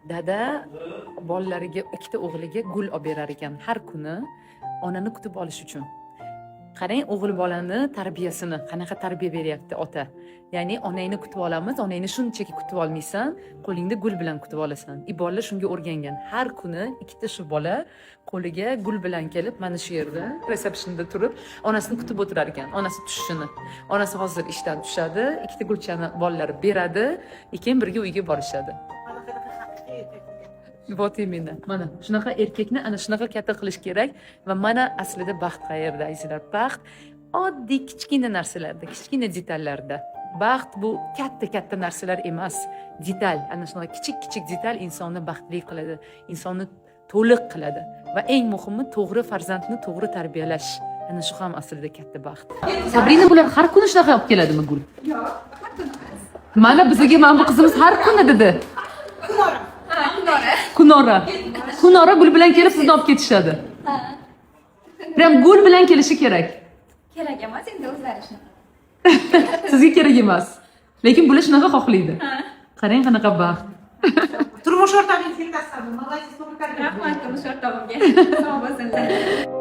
Dada bolalariga, ikkita o'g'liga gul olib berar ekan har kuni onani kutib olish uchun. Qarang, o'g'il bolani tarbiyasini, qanaqa tarbiya beryapti ota. Ya'ni onangni kutib olamiz, onangni shunchaki kutib olmaysan, qo'lingda gul bilan kutib olasan. Bolalar shunga o'rgangan. Har kuni ikkita shu bola qo'liga gul bilan kelib, mana shu yerda resepsiyonda turib, onasini kutib o'tirar ekan, onasi tushishini. Onasi hozir ishdan tushadi, ikkita gulchani bolalar beradi, keyin birga uyga borishadi. Botimini. Mana shunaqa erkakni ana shunaqa katta qilish kerak va mana aslida baxt qayerda, azizlar? Baxt oddiy kichkina narsalarda, kichkina detallarda. Baxt bu katta narsalar emas, detal. Ana shunaqa kichik detal insonni baxtli qiladi, insonni to'liq qiladi va eng muhimi to'g'ri farzandni to'g'ri tarbiyalash. Ana shu ham aslida katta baxt. Sabrina bular har kuni shunaqa olib keladimi gul? Yo'q, har kuni emas. Mana bizga bu qizimiz har kuni dedi. Kunora gul bilan kelib sizni olib ketishadi. Prям gul bilan kelishi kerak. Kerak emas, endi o'zlari shunaqa. Sizga kerak emas. Lekin bular shunaqa xohlaydi. Qarang qanaqa baxt. Turmush o'rtog'ingiz yelkasidan, молодец, to'g'ri tarbiya. Rahmat turmush o'rtog'imga. Sog' bo'lsinlar.